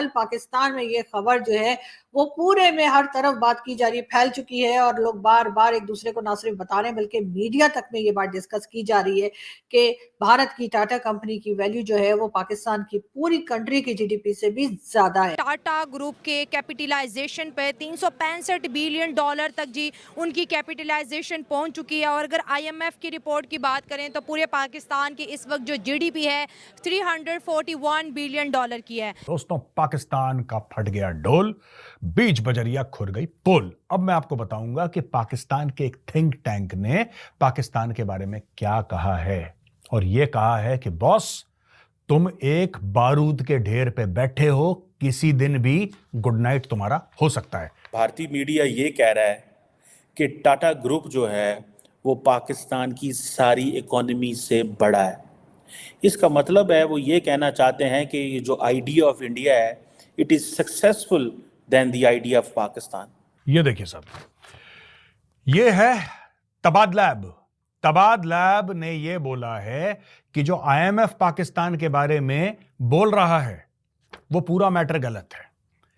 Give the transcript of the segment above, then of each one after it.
बहरहाल पाकिस्तान में ये खबर जो है वो पूरे में हर तरफ बात की जा रही है, फैल चुकी है और लोग बार बार एक दूसरे को ना सिर्फ बता रहे हैं बल्कि मीडिया तक में ये बात डिस्कस की जा रही है कि भारत की टाटा कंपनी की वैल्यू जो है वो पाकिस्तान की पूरी कंट्री की जीडीपी से भी ज्यादा है। टाटा ग्रुप के कैपिटलाइजेशन पे 365 बिलियन डॉलर तक जी उनकी कैपिटलाइजेशन पहुंच चुकी है। और अगर आईएमएफ की रिपोर्ट की बात करें तो पूरे पाकिस्तान की इस वक्त जो जीडीपी है 341 बिलियन डॉलर की है। दोस्तों, पाकिस्तान का फट गया डोल, बीच बजरिया खुर गई पोल। अब मैं आपको बताऊंगा कि पाकिस्तान के एक थिंक टैंक ने पाकिस्तान के बारे में क्या कहा है। और यह कहा है कि बॉस, तुम एक बारूद के ढेर पे बैठे हो, किसी दिन भी गुड नाइट तुम्हारा हो सकता है। भारतीय मीडिया ये कह रहा है कि टाटा ग्रुप जो है वो पाकिस्तान की सारी इकोनॉमी से बड़ा है। इसका मतलब है वो ये कहना चाहते हैं कि ये जो आइडिया ऑफ इंडिया है it is successful then the idea of Pakistan. ये देखिए साहब, ये है तबाद लैब ने ये बोला है कि जो आईएमएफ पाकिस्तान के बारे में बोल रहा है वो पूरा मैटर गलत है।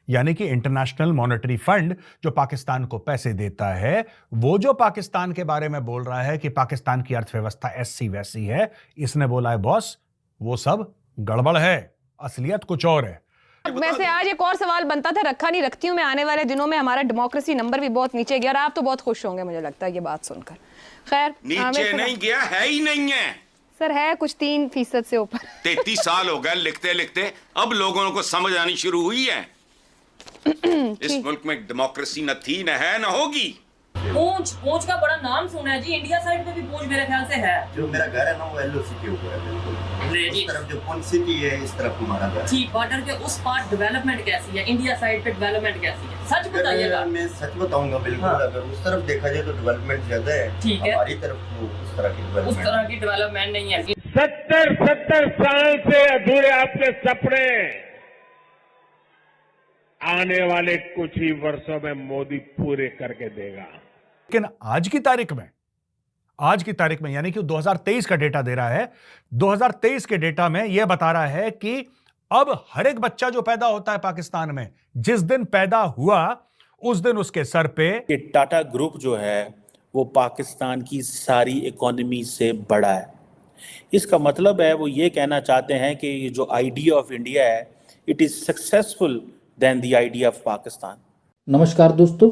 यानी कि इंटरनेशनल मॉनेटरी फंड जो पाकिस्तान को पैसे देता है, वो जो पाकिस्तान के बारे में बोल रहा है कि पाकिस्तान की अर्थव्यवस्था ऐसी वैसी है, इसने बोला है बॉस वो सब गड़बड़ है, असलियत कुछ और है। वैसे आज एक और सवाल बनता था, रखा नहीं, रखती हूँ मैं। आने वाले दिनों में हमारा डेमोक्रेसी नंबर भी बहुत नीचे गया और आप तो बहुत खुश होंगे मुझे लगता है ये बात सुनकर। खैर, नीचे नहीं गया, है ही नहीं है सर, है कुछ 3% से ऊपर। 33 साल हो गए लिखते लिखते, अब लोगों को समझ आनी शुरू हुई है। इस मुल्क में डेमोक्रेसी न थी, न है, न होगी। पूंछ का बड़ा नाम सुना है जी, इंडिया साइड पे भी पूंछ मेरे ख्याल से है। जो मेरा घर है ना वो एलओसी के ऊपर है बिल्कुल। इस तरफ जो पूंछ सिटी है इस तरफ हमारा घर। ठीक, बॉर्डर के उस पार डेवलपमेंट कैसी है, इंडिया साइड पे डेवलपमेंट कैसी है, सच बताइएगा। मैं सच बताऊंगा बिल्कुल। हाँ। अगर उस तरफ देखा जाए तो डेवलपमेंट ज्यादा है। ठीक है, हमारी तरफ तो उस तरह की डेवलपमेंट नहीं है। 70 साल से अधूरे आपके सपने आने वाले कुछ ही वर्षों में मोदी पूरे करके देगा। लेकिन आज की तारीख में यानी कि 2023 का डेटा दे रहा है, 2023 के डेटा में यह बता रहा है कि अब हर एक बच्चा जो पैदा होता है पाकिस्तान में, जिस दिन पैदा हुआ उस दिन उसके सर पे टाटा ग्रुप जो है वो पाकिस्तान की सारी इकोनॉमी से बड़ा है। इसका मतलब है वो ये कहना चाहते हैं कि ये जो आइडिया ऑफ इंडिया है it is successful then the idea of Pakistan. नमस्कार दोस्तों,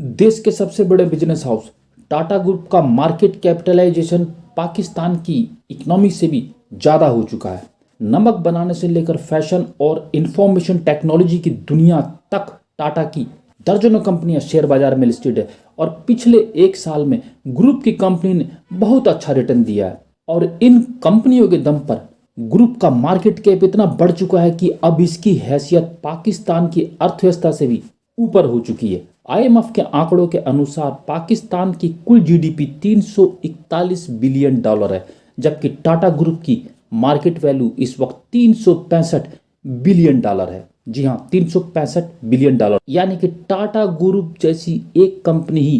देश के सबसे बड़े बिजनेस हाउस टाटा ग्रुप का मार्केट कैपिटलाइजेशन पाकिस्तान की इकोनॉमी से भी ज़्यादा हो चुका है। नमक बनाने से लेकर फैशन और इंफॉर्मेशन टेक्नोलॉजी की दुनिया तक टाटा की दर्जनों कंपनियां शेयर बाजार में लिस्टेड है और पिछले एक साल में ग्रुप की कंपनी ने बहुत अच्छा रिटर्न दिया है। और इन कंपनियों के दम पर ग्रुप का मार्केट कैप इतना बढ़ चुका है कि अब इसकी हैसियत पाकिस्तान की अर्थव्यवस्था से भी ऊपर हो चुकी है। आईएमएफ के आंकड़ों के अनुसार पाकिस्तान की कुल जीडीपी 341 बिलियन डॉलर है, जबकि टाटा ग्रुप की मार्केट वैल्यू इस वक्त 365 बिलियन डॉलर है। जी हाँ, 365 बिलियन डॉलर। यानी कि टाटा ग्रुप जैसी एक कंपनी ही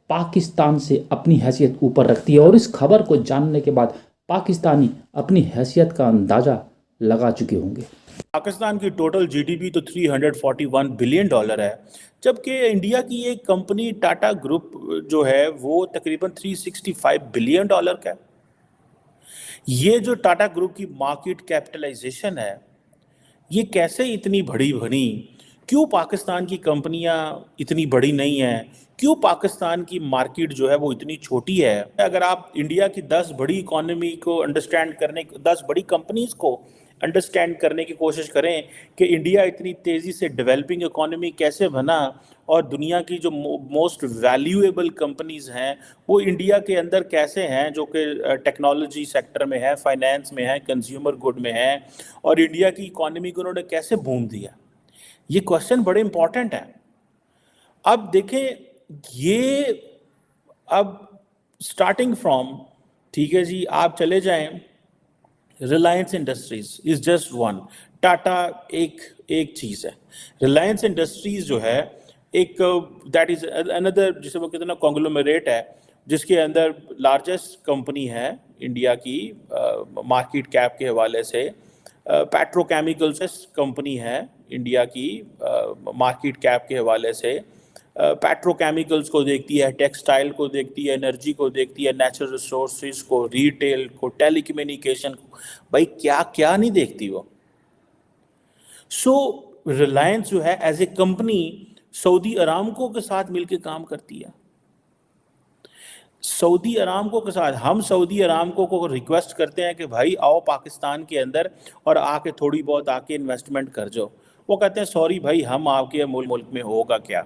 पाकिस्तान से अपनी हैसियत ऊपर रखती है। और इस खबर को जानने के बाद पाकिस्तानी अपनी हैसियत का अंदाजा लगा चुके होंगे। पाकिस्तान की टोटल जीडीपी तो 341 बिलियन डॉलर है, जबकि इंडिया की एक कंपनी टाटा ग्रुप जो है वो तकरीबन 365 बिलियन डॉलर का है। ये जो टाटा ग्रुप की मार्केट कैपिटलाइजेशन है ये कैसे इतनी बड़ी बनी? क्यों पाकिस्तान की कंपनियां इतनी बड़ी नहीं हैं? क्यों पाकिस्तान की मार्केट जो है वो इतनी छोटी है? अगर आप इंडिया की 10 बड़ी इकोनॉमी को अंडरस्टैंड करने, 10 बड़ी कंपनीज को अंडरस्टैंड करने की कोशिश करें कि इंडिया इतनी तेज़ी से डेवलपिंग इकोनॉमी कैसे बना और दुनिया की जो मोस्ट वैल्यूएबल कंपनीज हैं वो इंडिया के अंदर कैसे हैं, जो कि टेक्नोलॉजी सेक्टर में है, फाइनेंस में है, कंज्यूमर गुड में है, और इंडिया की इकोनॉमी को उन्होंने कैसे बूम दिया, ये क्वेश्चन बड़े इंपॉर्टेंट है। अब देखें, ये अब स्टार्टिंग फ्रॉम, ठीक है जी, आप चले जाएं, Reliance industries is just one, Tata एक चीज़ है। रिलायंस इंडस्ट्रीज जो है एक दैट इज अनदर, जिसे वो कहते हैं ना कॉन्ग्लोमेरेट है, जिसके अंदर लार्जेस्ट कंपनी है इंडिया की मार्केट कैप के हवाले से, पेट्रोकेमिकल्स कंपनी है इंडिया की मार्केट कैप के हवाले से। पेट्रोकेमिकल्स को देखती है, टेक्सटाइल को देखती है, एनर्जी को देखती है, नेचुरल रिसोर्सेज को, रिटेल को, टेलीकम्युनिकेशन को, भाई क्या क्या नहीं देखती वो। सो रिलायंस जो है as a company Saudi Aramco के साथ मिलकर काम करती है। सऊदी अरामको के साथ हम सऊदी अरामको को रिक्वेस्ट करते हैं कि भाई आओ पाकिस्तान के अंदर और आके थोड़ी बहुत आके इन्वेस्टमेंट कर जाओ। वो कहते हैं सॉरी भाई, हम आपके मुल्क में होगा क्या।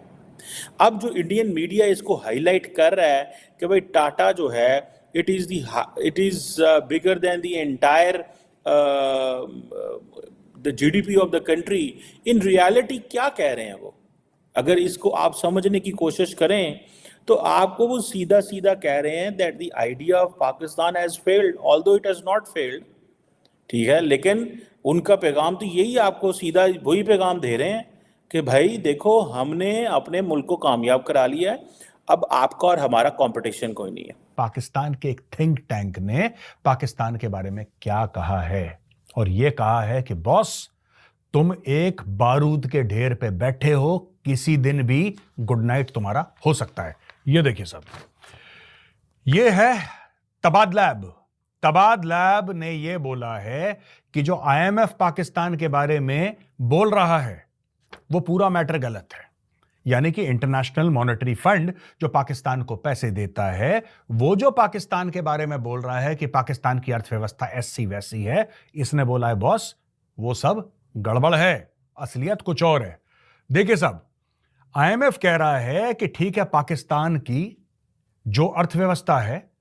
अब जो इंडियन मीडिया इसको हाईलाइट कर रहा है कि भाई टाटा जो है it is bigger than the entire the GDP of the country. In reality क्या कह रहे हैं वो? अगर इसको आप समझने की कोशिश करें तो आपको वो सीधा सीधा कह रहे हैं that the idea of Pakistan has failed although it has not failed. ठीक है, लेकिन उनका पैगाम तो यही, आपको सीधा वही पैगाम दे रहे हैं कि भाई देखो हमने अपने मुल्क को कामयाब करा लिया है, अब आपका और हमारा कंपटीशन कोई नहीं है। पाकिस्तान के एक थिंक टैंक ने पाकिस्तान के बारे में क्या कहा है, और यह कहा है कि बॉस तुम एक बारूद के ढेर पे बैठे हो, किसी दिन भी गुड नाइट तुम्हारा हो सकता है। ये देखिए सब, ये है तबादलैब ने यह बोला है कि जो आईएमएफ पाकिस्तान के बारे में बोल रहा है वो पूरा मैटर गलत है। यानी कि इंटरनेशनल मॉनेटरी फंड जो पाकिस्तान को पैसे देता है, वो जो पाकिस्तान के बारे में बोल रहा है कि पाकिस्तान की अर्थव्यवस्था ऐसी वैसी है, इसने बोला है बॉस वो सब गड़बड़ है, असलियत कुछ और है। देखिए सब, आईएमएफ कह रहा है कि ठीक है पाकिस्तान की जो अर्थव्यवस्था है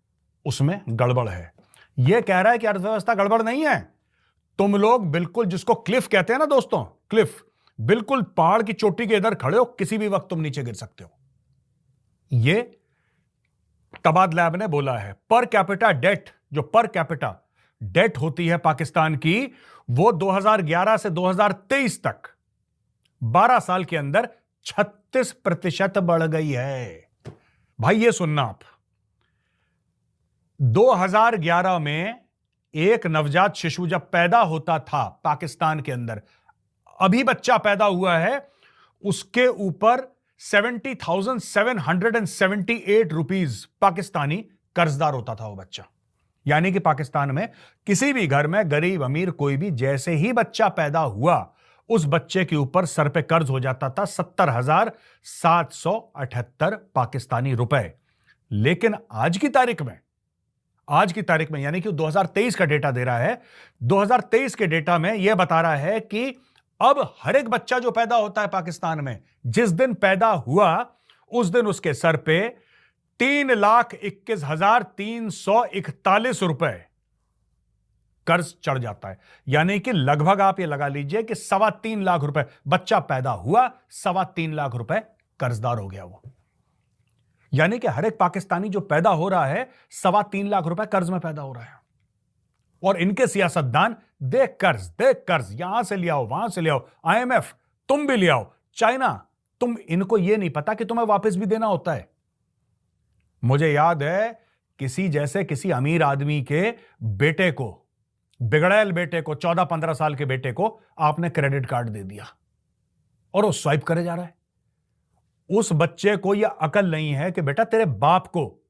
उसमें गड़बड़ है। यह कह रहा है कि अर्थव्यवस्था गड़बड़ नहीं है, तुम लोग बिल्कुल, जिसको क्लिफ कहते हैं ना दोस्तों, क्लिफ, बिल्कुल पहाड़ की चोटी के इधर खड़े हो, किसी भी वक्त तुम नीचे गिर सकते हो। यह तबादलैब ने बोला है। पर कैपिटा डेट, जो पर कैपिटा डेट होती है पाकिस्तान की, वो 2011 से 2023 तक 12 साल के अंदर 36% बढ़ गई है। भाई ये सुनना आप, 2011 में एक नवजात शिशु जब पैदा होता था पाकिस्तान के अंदर, अभी बच्चा पैदा हुआ है, उसके ऊपर 70,778 रुपीज पाकिस्तानी कर्जदार होता था वो बच्चा। यानी कि पाकिस्तान में किसी भी घर में गरीब अमीर कोई भी, जैसे ही बच्चा पैदा हुआ उस बच्चे के ऊपर सर पे कर्ज हो जाता था 70,778 पाकिस्तानी रुपए। लेकिन आज की तारीख में यानी कि 2023 का डेटा दे रहा है, 2023 के डेटा में यह बता रहा है कि अब हर एक बच्चा जो पैदा होता है पाकिस्तान में, जिस दिन पैदा हुआ उस दिन उसके सर पे 3,21,341 रुपए कर्ज चढ़ जाता है। यानी कि लगभग आप ये लगा लीजिए कि 3.25 लाख रुपए, बच्चा पैदा हुआ 3.25 लाख रुपए कर्जदार हो गया वो। यानी कि हर एक पाकिस्तानी जो पैदा हो रहा है 3.25 लाख रुपए कर्ज में पैदा हो रहा है। और इनके सियासतदान देख कर्ज, यहां से ले आओ, वहां से ले आओ, आईएमएफ तुम भी ले आओ, चाइना तुम, इनको यह नहीं पता कि तुम्हें वापस भी देना होता है। मुझे याद है किसी अमीर आदमी के बेटे को, बिगड़ैल बेटे को, 14-15 साल के बेटे को आपने क्रेडिट कार्ड दे दिया और वो स्वाइप करे जा रहा है। उस बच्चे को यह अकल नहीं है कि बेटा तेरे बाप को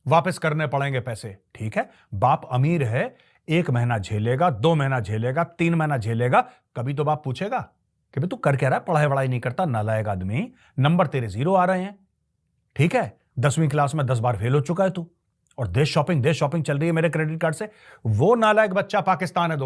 वापस करने पड़ेंगे पैसे। ठीक है, बाप अमीर है, 1 महीना झेलेगा, 2 महीना झेलेगा, 3 महीना झेलेगा, कभी तो बाप पूछेगा कि भाई तू कर क्या रहा है, पढ़ाई वढ़ाई नहीं करता, नालायक आदमी, नंबर तेरे 0 आ रहे हैं। ठीक है, 10वीं क्लास में 10 बार फेल हो चुका है तू, और देश शॉपिंग चल रही है मेरे क्रेडिट कार्ड से। वो नालायक बच्चा पाकिस्तान है।